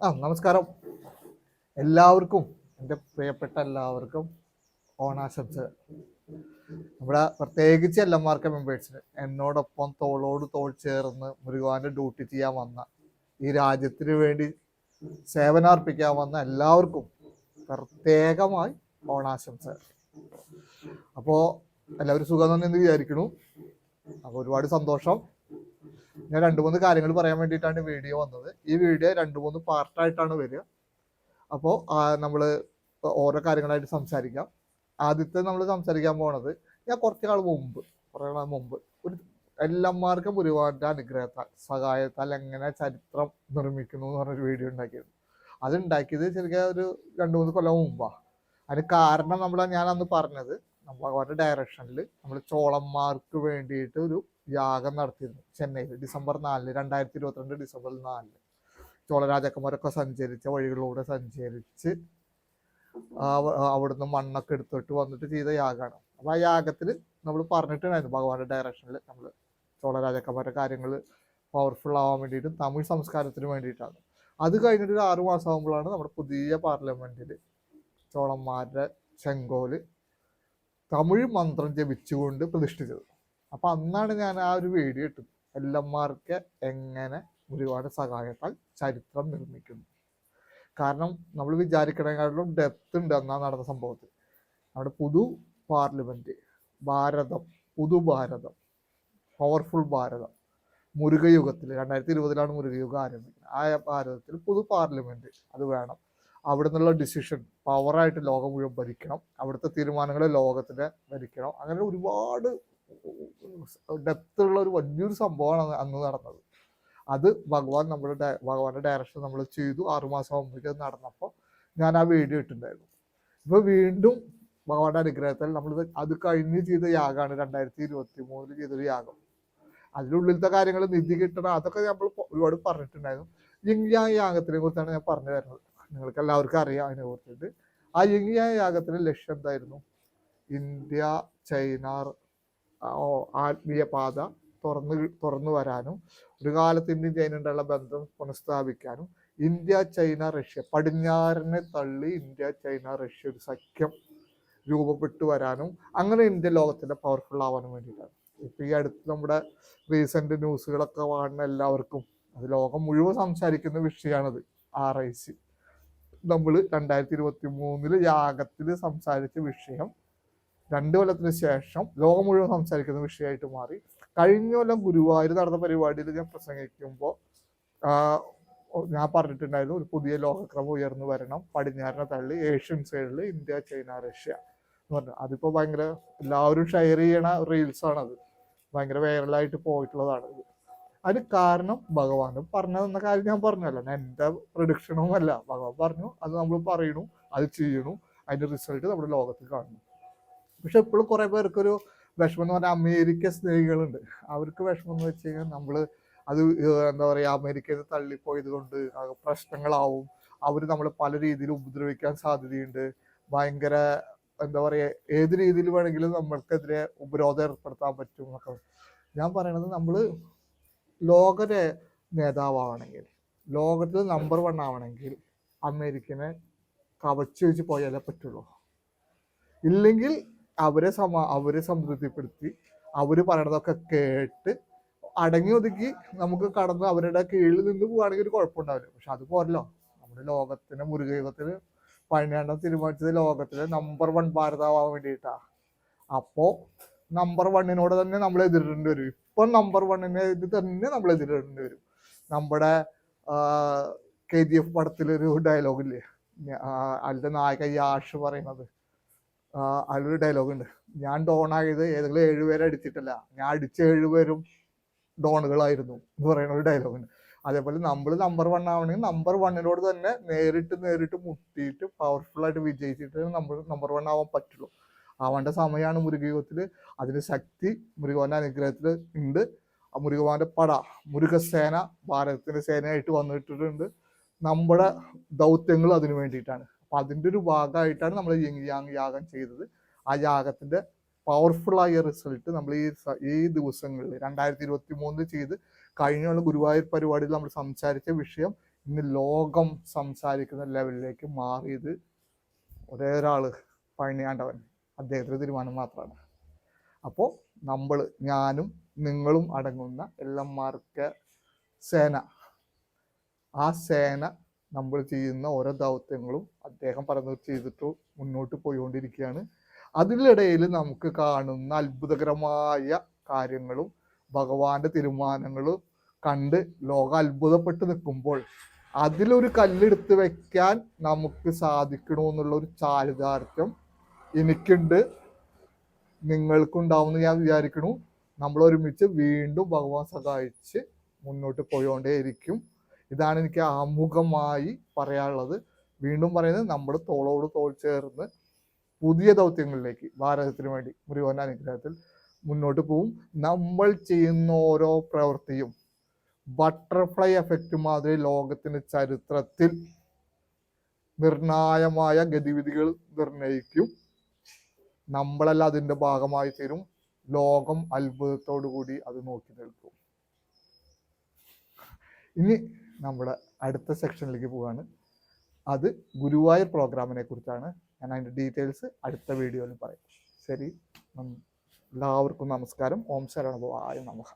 നമസ്കാരം എല്ലാവർക്കും, എൻ്റെ പ്രിയപ്പെട്ട എല്ലാവർക്കും ഓണാശംസകൾ. നമ്മുടെ പ്രത്യേകിച്ച് എൽഎംആർക്കെ മെമ്പേഴ്സിന് എന്നോടൊപ്പം തോളോട് തോൾ ചേർന്ന് മുരുകാന്റെ ഡ്യൂട്ടി ചെയ്യാൻ വന്ന, ഈ രാജ്യത്തിന് വേണ്ടി സേവനാർപ്പിക്കാൻ വന്ന എല്ലാവർക്കും പ്രത്യേകമായി ഓണാശംസകൾ. അപ്പോൾ എല്ലാവരും സുഖം തന്നെ എന്ന് വിചാരിക്കണു. അപ്പോൾ ഒരുപാട് സന്തോഷം. ഞാൻ 2-3 കാര്യങ്ങൾ പറയാൻ വേണ്ടിയിട്ടാണ് വീഡിയോ വന്നത്. ഈ വീഡിയോ 2-3 പാർട്ടായിട്ടാണ് വരിക. അപ്പോൾ നമ്മൾ ഓരോ കാര്യങ്ങളായിട്ട് സംസാരിക്കാം. ആദ്യത്തെ നമ്മൾ സംസാരിക്കാൻ പോണത്, ഞാൻ കുറേ നാൾ മുമ്പ് ഒരു എല്ലന്മാർക്കും ഒരുപാട് അനുഗ്രഹത്താൽ സഹായത്താൽ എങ്ങനെ ചരിത്രം നിർമ്മിക്കുന്നു എന്ന് പറഞ്ഞൊരു വീഡിയോ ഉണ്ടാക്കിയത്. അതുണ്ടാക്കിയത് ശരിക്കും ഒരു 2-3 കൊല്ലം മുമ്പാണ്. അതിന് കാരണം ഞാൻ അന്ന് പറഞ്ഞത്, ഭഗവാന്റെ ഡയറക്ഷനിൽ നമ്മൾ ചോളന്മാർക്ക് വേണ്ടിയിട്ട് ഒരു യാഗം നടത്തിയിരുന്നു ചെന്നൈയിൽ ഡിസംബർ 4, 2022 ഡിസംബർ 4. ചോള രാജാക്കന്മാരൊക്കെ സഞ്ചരിച്ച വഴികളിലൂടെ സഞ്ചരിച്ച് അവിടുന്ന് മണ്ണൊക്കെ എടുത്തിട്ട് വന്നിട്ട് ചെയ്ത യാഗമാണ്. അപ്പോൾ ആ യാഗത്തിൽ നമ്മൾ പറഞ്ഞിട്ടുണ്ടായിരുന്നു ഭഗവാന്റെ ഡയറക്ഷനിൽ നമ്മൾ ചോള രാജാക്കന്മാരുടെ കാര്യങ്ങൾ പവർഫുൾ ആവാൻ വേണ്ടിയിട്ടും തമിഴ് സംസ്കാരത്തിന് വേണ്ടിയിട്ടാണ്. അത് കഴിഞ്ഞിട്ട് ഒരു 6 മാസം ആകുമ്പോഴാണ് നമ്മുടെ പുതിയ പാർലമെന്റിൽ ചോളന്മാരുടെ ചെങ്കോല് തമിഴ് മന്ത്രം ജപിച്ചുകൊണ്ട് പ്രതിഷ്ഠിച്ചത്. അപ്പൊ അന്നാണ് ഞാൻ ആ ഒരു വീഡിയോ ഇട്ടത്, എല്ലന്മാർക്ക് എങ്ങനെ ഒരുപാട് സഹായത്താൽ ചരിത്രം നിർമ്മിക്കുന്നു. കാരണം നമ്മൾ വിചാരിക്കണേക്കാളും ഡെപ്ത് ഉണ്ട് എന്നാ നടന്ന സംഭവത്തിൽ. നമ്മുടെ പുതു പാർലമെന്റ് ഭാരതം, പുതുഭാരതം, പവർഫുൾ ഭാരതം, മുരുകയുഗത്തിൽ 2020 മുരുകയുഗം ആരംഭിക്കുന്നത്. ആ ഭാരതത്തിൽ പുതു പാർലമെന്റ് അത് വേണം. അവിടെ നിന്നുള്ള ഡിസിഷൻ പവറായിട്ട് ലോകം മുഴുവൻ ഭരിക്കണം. അവിടുത്തെ തീരുമാനങ്ങൾ ലോകത്തിനെ ഭരിക്കണം. അങ്ങനെ ഒരുപാട് ഡെപ്ത് ഉള്ള ഒരു വലിയൊരു സംഭവമാണ് അന്ന് നടന്നത്. അത് ഭഗവാന്റെ ഡയറക്ഷൻ നമ്മൾ ചെയ്തു. 6 മാസം മുമ്പ് നടന്നപ്പോൾ ഞാൻ ആ വീഡിയോ ഇട്ടിട്ടുണ്ടായിരുന്നു. ഇപ്പൊ വീണ്ടും ഭഗവാന്റെ അനുഗ്രഹത്തിൽ നമ്മൾ അത് കഴിഞ്ഞ് ചെയ്ത യാഗമാണ് 2023 ചെയ്തൊരു യാഗം. അതിനുള്ളിലത്തെ കാര്യങ്ങൾ നിധി കിട്ടണം, അതൊക്കെ നമ്മൾ ഒരുപാട് പറഞ്ഞിട്ടുണ്ടായിരുന്നു. യിങ്യാങ് യാഗത്തിനെ കുറിച്ചാണ് ഞാൻ പറഞ്ഞു തരുന്നത്. നിങ്ങൾക്ക് എല്ലാവർക്കും അറിയാം അതിനെ കുറിച്ചിട്ട്. ആ യിങ്യാങ് യാഗത്തിന്റെ ലക്ഷ്യം എന്തായിരുന്നു? ഇന്ത്യ ചൈന ആത്മീയ പാത തുറന്നു വരാനും ഒരു കാലത്ത് ഇന്ത്യ ചൈനയുള്ള ബന്ധം പുനഃസ്ഥാപിക്കാനും, ഇന്ത്യ ചൈന റഷ്യ പടിഞ്ഞാറിനെ തള്ളി ഇന്ത്യ ചൈന റഷ്യ ഒരു സഖ്യം രൂപപ്പെട്ടു വരാനും, അങ്ങനെ ഇന്ത്യ ലോകത്തിന്റെ പവർഫുൾ ആവാനും വേണ്ടിയിട്ടാണ്. ഇപ്പൊ ഈ അടുത്ത് നമ്മുടെ റീസെന്റ് ന്യൂസുകളൊക്കെ കാണുന്ന എല്ലാവർക്കും അത് ലോകം മുഴുവൻ സംസാരിക്കുന്ന വിഷയമാണത്. RIC നമ്മൾ 2023 യാഗത്തിൽ സംസാരിച്ച വിഷയം 2 കൊല്ലത്തിന് ശേഷം ലോകം മുഴുവൻ സംസാരിക്കുന്ന വിഷയമായിട്ട് മാറി. കഴിഞ്ഞ കൊല്ലം ഗുരുവായൂർ നടന്ന പരിപാടിയിൽ ഞാൻ പ്രസംഗിക്കുമ്പോൾ ഞാൻ പറഞ്ഞിട്ടുണ്ടായിരുന്നു, ഒരു പുതിയ ലോകക്രമം ഉയർന്നു വരണം, പടിഞ്ഞാറിനെ തള്ളി ഏഷ്യൻ സൈഡിൽ ഇന്ത്യ ചൈന റഷ്യ എന്ന് പറഞ്ഞു. അതിപ്പോ ഭയങ്കര എല്ലാവരും ഷെയർ ചെയ്യണ റീൽസ് ആണത്, ഭയങ്കര വൈറലായിട്ട് പോയിട്ടുള്ളതാണ്. അതിന് കാരണം ഭഗവാനും പറഞ്ഞതെന്ന കാര്യം ഞാൻ പറഞ്ഞല്ലോ, എൻ്റെ പ്രഡിക്ഷനും അല്ല. ഭഗവാൻ പറഞ്ഞു, അത് നമ്മൾ പറയണു, അത് ചെയ്യണു, അതിന്റെ റിസൾട്ട് നമ്മുടെ ലോകത്തിൽ കാണുന്നു. പക്ഷെ എപ്പോഴും കുറെ പേർക്കൊരു വിഷമം എന്ന് പറഞ്ഞാൽ അമേരിക്ക സ്നേഹികളുണ്ട്. അവർക്ക് വിഷമം എന്ന് വെച്ച് കഴിഞ്ഞാൽ നമ്മള് അത് എന്താ പറയാ, അമേരിക്കയിൽ തള്ളിപ്പോയത് കൊണ്ട് പ്രശ്നങ്ങളാവും, അവർ നമ്മൾ പല രീതിയിൽ ഉപദ്രവിക്കാൻ സാധ്യതയുണ്ട്, ഭയങ്കര എന്താ പറയാ, ഏത് രീതിയിൽ വേണമെങ്കിലും നമ്മൾക്കെതിരെ ഉപരോധം ഏർപ്പെടുത്താൻ പറ്റും എന്നൊക്കെ. ഞാൻ പറയണത്, നമ്മള് ലോക നേതാവാണെങ്കിൽ, ലോകത്തിൽ നമ്പർ 1 ആവണമെങ്കിൽ അമേരിക്കനെ കവച്ചു വെച്ച് പോയാലേ പറ്റുള്ളൂ. ഇല്ലെങ്കിൽ അവരെ സംതൃപ്തിപ്പെടുത്തി അവര് പറയണതൊക്കെ കേട്ട് അടങ്ങി ഒതുക്കി നമുക്ക് കടന്ന് അവരുടെ കീഴിൽ നിന്ന് പോവുകയാണെങ്കിൽ ഒരു കുഴപ്പമുണ്ടാവില്ല. പക്ഷെ അത് പോരല്ലോ. നമ്മുടെ ലോകത്തിന് മുരുകയുഗത്തിന് പഴനിയാണ്ടം തീരുമാനിച്ചത് ലോകത്തിലെ നമ്പർ 1 ഭാരതമാവാൻ വേണ്ടിയിട്ടാ. അപ്പോ നമ്പർ 1 തന്നെ നമ്മൾ എതിരിടേണ്ടി വരും. ഇപ്പൊ നമ്പർ 1 ഇത് തന്നെ നമ്മൾ എതിരിടേണ്ടി വരും. നമ്മുടെ KGF പടത്തിലൊരു ഡയലോഗില്ലേ, അതിന്റെ നായക യാഷ് പറയുന്നത്, അതിലൊരു ഡയലോഗ് ഉണ്ട്, ഞാൻ ഡോണായത് ഏതെങ്കിലും 7 പേരെ അടിച്ചിട്ടല്ല, ഞാൻ അടിച്ച 7 പേരും ഡോണുകളായിരുന്നു എന്ന് പറയുന്ന ഒരു ഡയലോഗ് ഉണ്ട്. അതേപോലെ നമ്മൾ നമ്പർ 1 ആവണമെങ്കിൽ നമ്പർ 1 തന്നെ നേരിട്ട് മുട്ടിയിട്ട് പവർഫുൾ ആയിട്ട് വിജയിച്ചിട്ട് നമ്മൾ നമ്പർ 1 ആവാൻ പറ്റുള്ളൂ. ആവേണ്ട സമയമാണ് മുരുകയുഗത്തിൽ. അതിന് ശക്തി മുരുകന്റെ അനുഗ്രഹത്തിൽ ഉണ്ട്. ആ മുരുകന്റെ മുരുകസേന ഭാരതത്തിന്റെ സേനയായിട്ട് വന്നിട്ടുണ്ട്. നമ്മുടെ ദൗത്യങ്ങൾ അതിനു വേണ്ടിയിട്ടാണ്. അപ്പൊ അതിന്റെ ഒരു ഭാഗമായിട്ടാണ് നമ്മൾ യിങ്യാങ് യാഗം ചെയ്തത്. ആ യാഗത്തിന്റെ പവർഫുൾ ആയ റിസൾട്ട് നമ്മൾ ഈ ദിവസങ്ങളിൽ 2023 ചെയ്ത് കഴിഞ്ഞുള്ള ഗുരുവായൂർ പരിപാടിയിൽ നമ്മൾ സംസാരിച്ച വിഷയം ഇന്ന് ലോകം സംസാരിക്കുന്ന ലെവലിലേക്ക് മാറിയത് ഒരേ ഒരാള്, പഴനിയാണ്ടവൻ, അദ്ദേഹത്തിന്റെ തീരുമാനം മാത്രമാണ്. അപ്പോൾ ഞാനും നിങ്ങളും അടങ്ങുന്ന എല്ലന്മാർക്ക് സേന, ആ സേന നമ്മൾ ചെയ്യുന്ന ഓരോ ദൗത്യങ്ങളും അദ്ദേഹം പറഞ്ഞത് ചെയ്തിട്ട് മുന്നോട്ട് പോയിക്കൊണ്ടിരിക്കുകയാണ്. അതിനിടയിൽ നമുക്ക് കാണുന്ന അത്ഭുതകരമായ കാര്യങ്ങളും ഭഗവാന്റെ തീരുമാനങ്ങളും കണ്ട് ലോകം അത്ഭുതപ്പെട്ട് നിൽക്കുമ്പോൾ അതിലൊരു കല്ലെടുത്ത് വെക്കാൻ നമുക്ക് സാധിക്കണമെന്നുള്ള ഒരു ചാരിതാർത്ഥ്യം എനിക്കുണ്ട്, നിങ്ങൾക്കുണ്ടാവുമെന്ന് ഞാൻ വിചാരിക്കണു. നമ്മൾ ഒരുമിച്ച് വീണ്ടും ഭഗവാൻ സഹായിച്ച് മുന്നോട്ട് പോയോണ്ടേയിരിക്കും. ഇതാണ് എനിക്ക് ആമുഖമായി പറയാനുള്ളത്. വീണ്ടും പറയുന്നത്, നമ്മൾ തോളോട് തോൾ ചേർന്ന് പുതിയ ദൗത്യങ്ങളിലേക്ക് ഭാരതത്തിന് വേണ്ടി മുരുകന്റെ അനുഗ്രഹത്തിൽ മുന്നോട്ട് പോവും. നമ്മൾ ചെയ്യുന്ന ഓരോ പ്രവൃത്തിയും ബട്ടർഫ്ലൈ എഫക്റ്റ് മാതിരി ലോകത്തിന്റെ ചരിത്രത്തിൽ നിർണായകമായ ഗതിവിധികൾ നിർണയിക്കും. നമ്മളെല്ലാം അതിന്റെ ഭാഗമായി തീരും. ലോകം അത്ഭുതത്തോടു കൂടി അത് നോക്കി നിൽക്കും. ഇനി നമ്മുടെ അടുത്ത സെക്ഷനിലേക്ക് പോവാണ്. അത് ഗുരുവായൂർ പ്രോഗ്രാമിനെ കുറിച്ചാണ്. ഞാൻ അതിൻ്റെ ഡീറ്റെയിൽസ് അടുത്ത വീഡിയോയിൽ പറയും. ശരി, എല്ലാവർക്കും നമസ്കാരം. ഓം ശരവണഭവായ നമഃ.